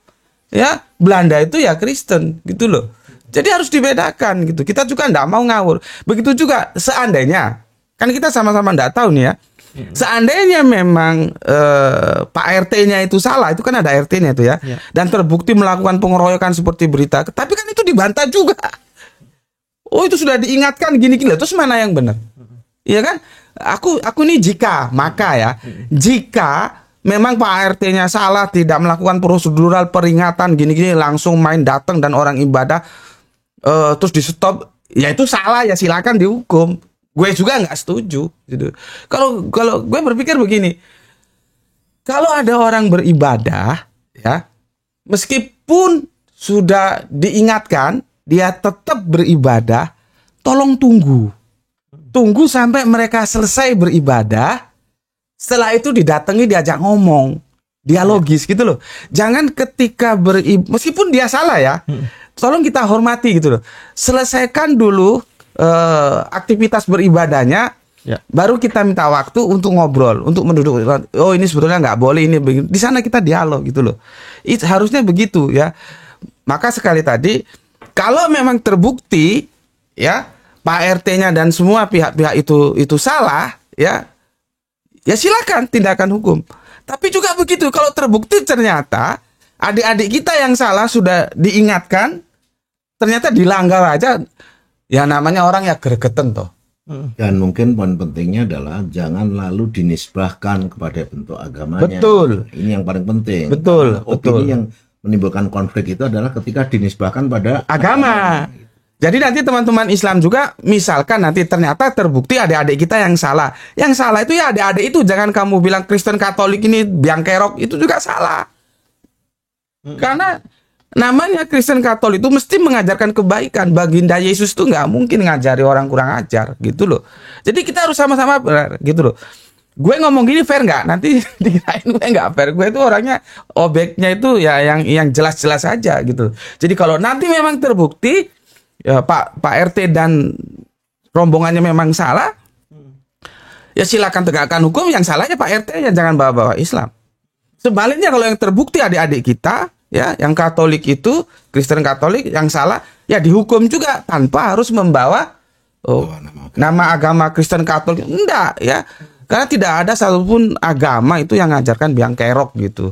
ya Belanda itu ya Kristen, gitu loh. Jadi harus dibedakan, gitu. Kita juga nggak mau ngawur. Begitu juga seandainya, kan kita sama-sama nggak tahu nih ya. Seandainya memang Pak RT-nya itu salah, itu kan ada RT-nya itu ya, dan terbukti melakukan pengeroyokan seperti berita, tapi kan itu dibantah juga. Oh, itu sudah diingatkan gini-gini, terus mana yang benar? Iya kan? Aku nih maka ya, jika memang Pak RT-nya salah, tidak melakukan prosedural peringatan gini-gini, langsung main datang dan orang ibadah terus di stop, ya itu salah, ya silakan dihukum. Gue juga nggak setuju gitu. Kalau gue berpikir begini, kalau ada orang beribadah ya, meskipun sudah diingatkan, dia tetap beribadah, tolong tunggu sampai mereka selesai beribadah. Setelah itu didatangi, diajak ngomong, dialogis gitu loh. Jangan ketika meskipun dia salah ya, tolong kita hormati gitu loh. Selesaikan dulu aktivitas beribadahnya, baru kita minta waktu untuk ngobrol, untuk menduduk. Oh, ini sebetulnya nggak boleh, ini begini. Di sana kita dialog gitu loh. Harusnya begitu ya. Maka sekali tadi, kalau memang terbukti ya Pak RT-nya dan semua pihak-pihak itu salah ya silakan tindakan hukum. Tapi juga begitu, kalau terbukti ternyata adik-adik kita yang salah sudah diingatkan, ternyata dilanggar aja, ya namanya orang ya gregeten toh. Dan mungkin poin pentingnya adalah jangan lalu dinisbahkan kepada bentuk agamanya. Betul. Ini yang paling penting. Betul. Opini yang menimbulkan konflik itu adalah ketika dinisbahkan pada agama. Jadi nanti teman-teman Islam juga, misalkan nanti ternyata terbukti adik-adik kita yang salah. Yang salah itu ya adik-adik itu. Jangan kamu bilang Kristen Katolik ini biang kerok, itu juga salah. Karena namanya Kristen Katolik itu mesti mengajarkan kebaikan. Baginda Yesus itu nggak mungkin ngajari orang kurang ajar, gitu loh. Jadi kita harus sama-sama benar, gitu loh. Gue ngomong gini fair nggak? Nanti dikirain gue nggak fair. Gue itu orangnya, objeknya itu ya yang jelas-jelas aja gitu. Jadi kalau nanti memang terbukti ya Pak RT dan rombongannya memang salah, ya silakan tegakkan hukum. Yang salahnya Pak RT, ya jangan bawa-bawa Islam. Sebaliknya kalau yang terbukti adik-adik kita ya yang Katolik itu, Kristen Katolik yang salah, ya dihukum juga tanpa harus membawa nama agama Kristen Katolik. Enggak ya. Karena tidak ada satupun agama itu yang ngajarkan biang kerok gitu.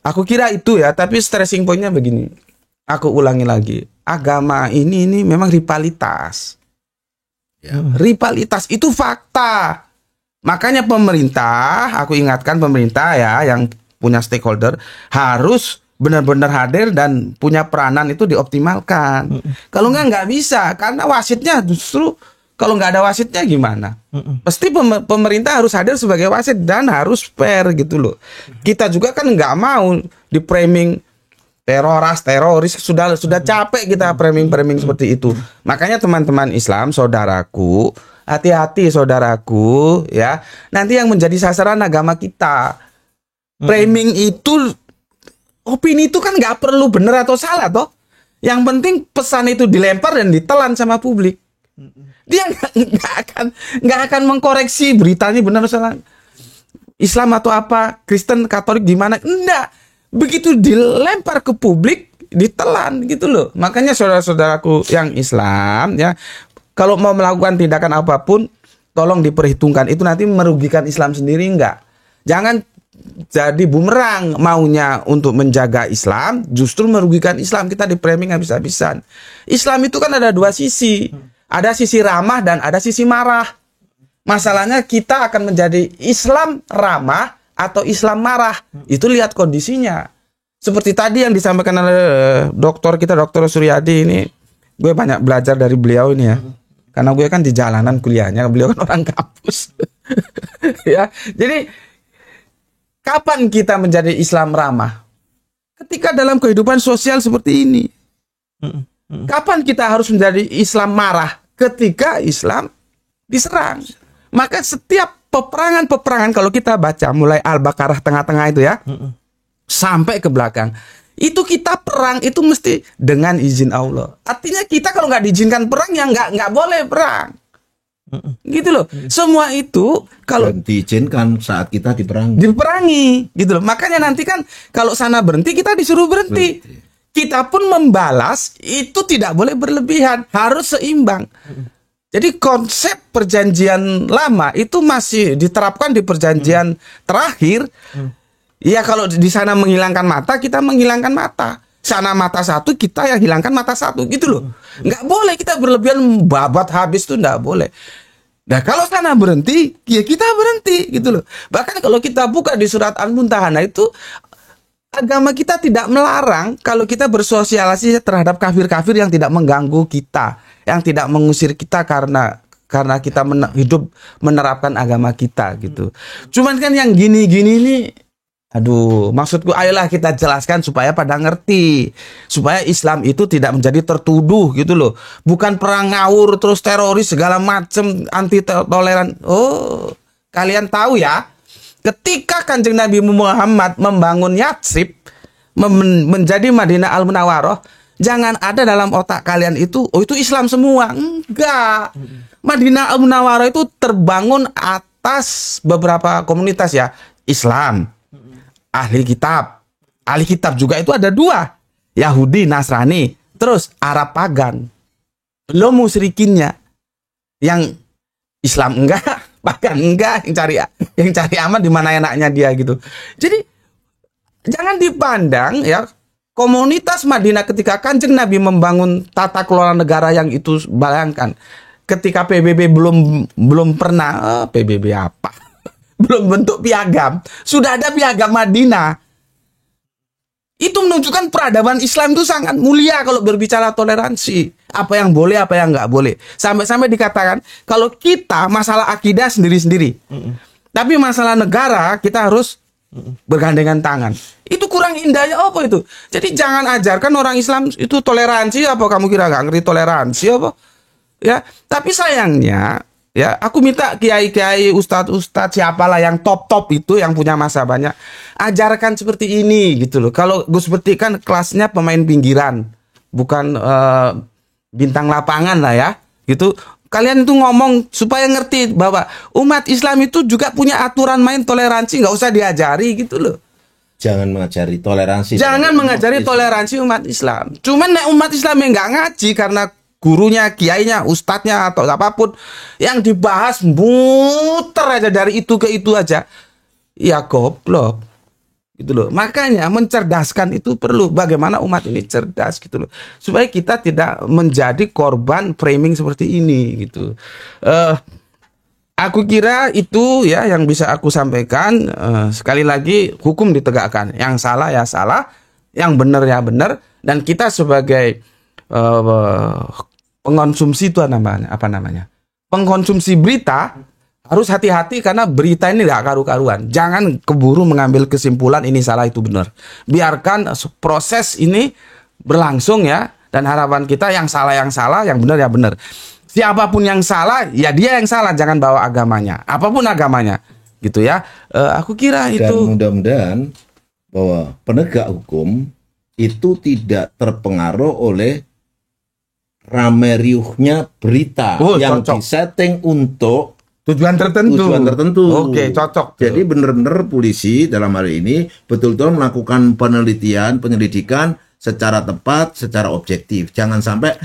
Aku kira itu ya, tapi stressing pointnya begini. Aku ulangi lagi. Agama ini memang rivalitas. Ya. Rivalitas itu fakta. Makanya pemerintah, aku ingatkan pemerintah ya yang punya stakeholder harus benar-benar hadir dan punya peranan itu dioptimalkan. Kalau nggak bisa, karena wasitnya justru kalau nggak ada wasitnya gimana? Pasti pemerintah harus hadir sebagai wasit dan harus fair gitu loh. Kita juga kan nggak mau di framing teroris, sudah capek kita framing seperti itu. Makanya teman-teman Islam, saudaraku, hati-hati saudaraku ya. Nanti yang menjadi sasaran agama kita. Framing itu, opini itu kan nggak perlu benar atau salah toh. Yang penting pesan itu dilempar dan ditelan sama publik. Dia nggak akan mengkoreksi beritanya benar atau salah, Islam atau apa, Kristen Katolik gimana, enggak. Begitu dilempar ke publik, ditelan gitu loh. Makanya saudara-saudaraku yang Islam ya, kalau mau melakukan tindakan apapun, tolong diperhitungkan itu nanti merugikan Islam sendiri enggak. Jangan jadi bumerang, maunya untuk menjaga Islam justru merugikan Islam. Kita di framing habis-habisan. Islam itu kan ada dua sisi. Ada sisi ramah dan ada sisi marah. Masalahnya kita akan menjadi Islam ramah atau Islam marah. Itu lihat kondisinya. Seperti tadi yang disampaikan oleh dokter kita, Dr. Suryadi ini, gue banyak belajar dari beliau ini ya. Karena gue kan di jalanan kuliahnya, beliau kan orang kampus. Ya, jadi kapan kita menjadi Islam ramah? Ketika dalam kehidupan sosial seperti ini. Kapan kita harus menjadi Islam marah? Ketika Islam diserang. Maka setiap peperangan kalau kita baca mulai Al-Baqarah tengah-tengah itu ya, sampai ke belakang, itu kita perang itu mesti dengan izin Allah. Artinya kita kalau nggak diizinkan perang ya nggak boleh perang. Gitu loh. Semua itu kalau diizinkan saat kita diperangi gitu loh. Makanya nanti kan kalau sana berhenti kita disuruh berhenti. Kita pun membalas itu tidak boleh berlebihan, harus seimbang. Jadi konsep perjanjian lama itu masih diterapkan di perjanjian terakhir. Ya kalau di sana menghilangkan mata, kita menghilangkan mata. Sana mata satu, kita yang hilangkan mata satu, gitu loh. Nggak boleh kita berlebihan babat habis tuh nggak boleh. Nah kalau sana berhenti, ya kita berhenti, gitu loh. Bahkan kalau kita buka di surat Al-Mumtahanah itu, agama kita tidak melarang kalau kita bersosialisasi terhadap kafir-kafir yang tidak mengganggu kita, yang tidak mengusir kita karena kita hidup menerapkan agama kita gitu. Cuman kan yang gini-gini ini, aduh, maksudku ayolah kita jelaskan supaya pada ngerti, supaya Islam itu tidak menjadi tertuduh gitu loh. Bukan perang ngawur terus teroris segala macam, anti toleran. Oh, kalian tahu ya? Ketika Kanjeng Nabi Muhammad membangun Yatsrib menjadi Madinah Al-Munawwarah, jangan ada dalam otak kalian itu, oh itu Islam semua. Enggak. Madinah Al-Munawwarah itu terbangun atas beberapa komunitas ya. Islam, ahli kitab juga itu ada 2. Yahudi, Nasrani, terus Arab pagan. Belum musyrikinnya. Yang Islam enggak, bahkan enggak, yang cari aman di mana enaknya dia gitu. Jadi jangan dipandang ya komunitas Madinah ketika Kanjeng Nabi membangun tata kelola negara yang itu, bayangkan ketika PBB belum pernah PBB apa? Belum bentuk piagam, sudah ada piagam Madinah. Itu menunjukkan peradaban Islam itu sangat mulia kalau berbicara toleransi. Apa yang boleh, apa yang nggak boleh. Sampai-sampai dikatakan, kalau kita masalah akidah sendiri-sendiri. Tapi masalah negara, kita harus bergandengan tangan. Itu kurang indahnya apa itu? Jadi jangan ajarkan orang Islam itu toleransi, apa kamu kira nggak ngerti toleransi apa? Ya, tapi sayangnya, ya, aku minta kiai-kiai, ustadz-ustadz siapalah yang top-top itu yang punya masa banyak, ajarkan seperti ini gitu loh. Kalau Gus Bekti kan kelasnya pemain pinggiran, bukan bintang lapangan lah ya. Gitu. Kalian itu ngomong supaya ngerti bahwa umat Islam itu juga punya aturan main toleransi, nggak usah diajari gitu loh. Jangan mengajari toleransi. Jangan mengajari toleransi umat Islam. Cuman umat Islam yang nggak ngaji karena gurunya, kiainya, ustadznya atau apapun yang dibahas muter aja dari itu ke itu aja, ya goblok gitu loh. Makanya mencerdaskan itu perlu. Bagaimana umat ini cerdas gitu loh, supaya kita tidak menjadi korban framing seperti ini gitu. Aku kira itu ya yang bisa aku sampaikan. Sekali lagi, hukum ditegakkan, yang salah ya salah, yang benar ya benar, dan kita sebagai pengkonsumsi itu apa namanya? Pengkonsumsi berita harus hati-hati karena berita ini tidak karu-karuan. Jangan keburu mengambil kesimpulan ini salah itu benar. Biarkan proses ini berlangsung ya, dan harapan kita yang salah, yang benar ya benar. Siapapun yang salah ya dia yang salah, jangan bawa agamanya. Apapun agamanya gitu ya. Aku kira itu. Dan mudah-mudahan bahwa penegak hukum itu tidak terpengaruh oleh rame riuhnya berita yang disetting untuk tujuan tertentu. Oke, cocok. Jadi benar-benar polisi dalam hal ini betul-betul melakukan penyelidikan secara tepat, secara objektif. Jangan sampai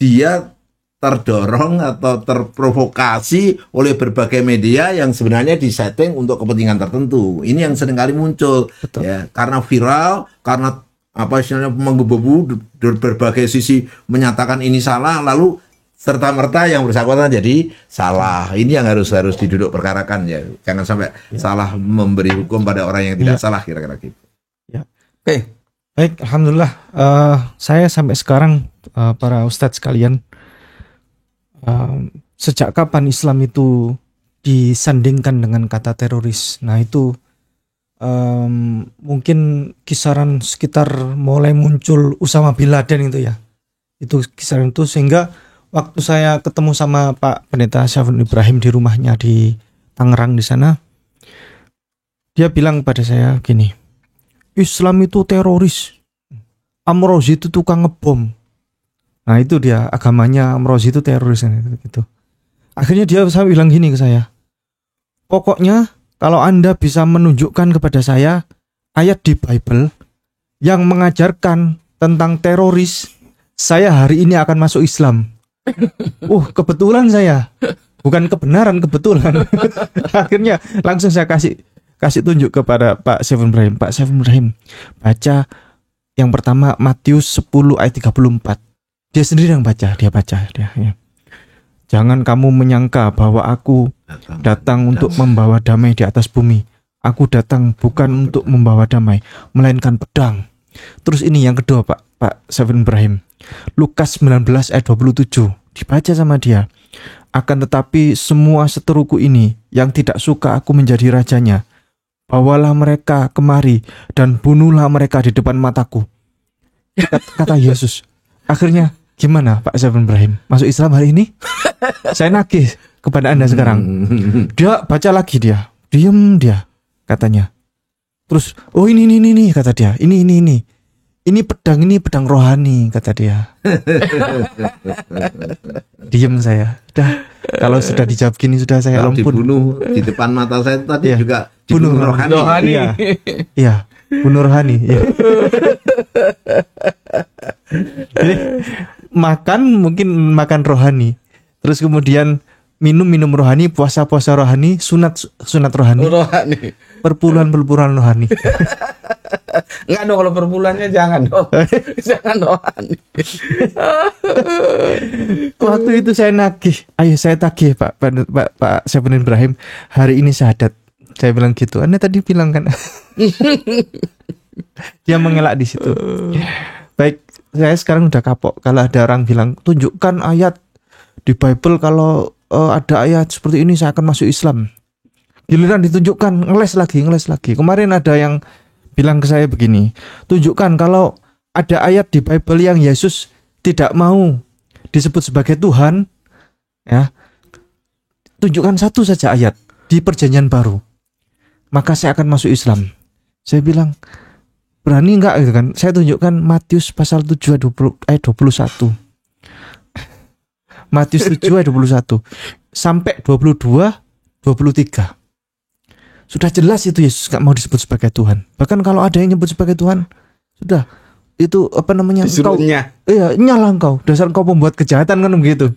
dia terdorong atau terprovokasi oleh berbagai media yang sebenarnya disetting untuk kepentingan tertentu. Ini yang seringkali muncul. Betul. Ya, karena viral, karena apa istilahnya menggebu-gebu berbagai sisi menyatakan ini salah, lalu serta-merta yang bersangkutan jadi salah. Ini yang harus diduduk perkarakan ya. Jangan sampai salah memberi hukum pada orang yang tidak salah, kira-kira gitu. Ya. Oke. Baik, alhamdulillah. Saya sampai sekarang para ustadz sekalian, sejak kapan Islam itu disandingkan dengan kata teroris? Nah itu mungkin kisaran sekitar mulai muncul Usama bin Laden itu ya. Itu kisaran itu, sehingga waktu saya ketemu sama Pak Pendeta Syafrin Ibrahim di rumahnya di Tangerang di sana, dia bilang pada saya gini, Islam itu teroris, Amrozi itu tukang ngebom. Nah itu dia, agamanya Amrozi itu teroris gitu. Akhirnya dia bilang gini ke saya, pokoknya kalau Anda bisa menunjukkan kepada saya ayat di Bible yang mengajarkan tentang teroris, saya hari ini akan masuk Islam. Kebetulan saya, bukan kebenaran, kebetulan. Akhirnya langsung saya kasih tunjuk kepada Pak Syafrin Ibrahim. Pak Syafrin Ibrahim, baca yang pertama Matius 10 ayat 34. Dia sendiri yang baca, dia ya. Jangan kamu menyangka bahwa aku datang untuk membawa damai di atas bumi. Aku datang bukan untuk membawa damai, melainkan pedang. Terus ini yang kedua Pak Syafrin Ibrahim, Lukas 19 ayat 27. Dibaca sama dia. Akan tetapi semua seteruku ini yang tidak suka aku menjadi rajanya, bawalah mereka kemari dan bunuhlah mereka di depan mataku. Kata Yesus. Akhirnya gimana Pak Syafrin Ibrahim? Masuk Islam hari ini? Saya nagih kepada Anda sekarang. Dia baca lagi, dia diem dia katanya. Terus ini kata dia. Ini pedang rohani kata dia. Diem saya. Kalau sudah dijawab gini sudah saya Kalau ampun. dibunuh di depan mata saya tadi juga bunuh rohani. Iya, bunuh rohani. Ya. Jadi, mungkin makan rohani. Terus kemudian minum rohani, puasa rohani, sunat rohani. Perpuluhan rohani. Enggak dong, kalau perbulannya jangan dong. Jangan rohani. Waktu itu saya nagih. Ayo saya tagih Pak Syafrin Ibrahim, hari ini syahadat. Saya bilang gitu. Anda tadi bilang kan. Dia mengelak di situ. Baik, saya sekarang udah kapok kalau ada orang bilang tunjukkan ayat di Bible kalau ada ayat seperti ini saya akan masuk Islam. Giliran ditunjukkan ngeles lagi. Kemarin ada yang bilang ke saya begini, tunjukkan kalau ada ayat di Bible yang Yesus tidak mau disebut sebagai Tuhan, ya. Tunjukkan satu saja ayat di Perjanjian Baru, maka saya akan masuk Islam. Saya bilang, berani enggak gitu kan? Saya tunjukkan Matius pasal 7 ayat 21. Matius 7 ayat 21 sampai 22 23. Sudah jelas itu Yesus gak mau disebut sebagai Tuhan. Bahkan kalau ada yang nyebut sebagai Tuhan, sudah itu disuruhnya. Nyala engkau, dasar engkau pembuat kejahatan kan begitu.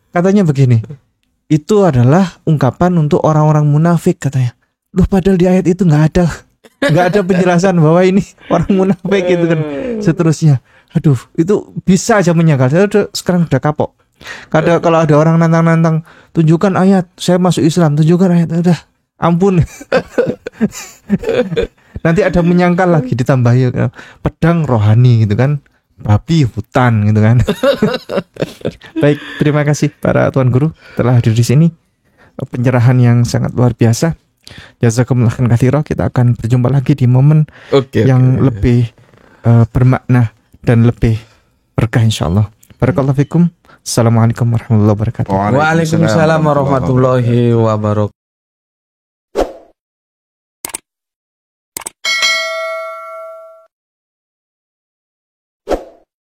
Katanya begini, itu adalah ungkapan untuk orang-orang munafik katanya. Loh padahal di ayat itu nggak ada penjelasan bahwa ini orang munafik gitu kan. Seterusnya, aduh itu bisa aja menyangkal. Saya sekarang udah kapok. Kalau ada orang nantang-nantang, tunjukkan ayat, saya masuk Islam, tunjukkan ayat, udah ampun. Nanti ada menyangkal lagi ditambahi pedang rohani gitu kan, babi hutan gitu kan. Baik, terima kasih para tuan guru telah hadir di sini. Pencerahan yang sangat luar biasa. Jazakumullah khairan. Kita akan berjumpa lagi di momen yang lebih bermakna dan lebih berkah insyaallah. Barakallahu fikum. Assalamualaikum warahmatullahi wabarakatuh. Waalaikumsalam warahmatullahi wabarakatuh.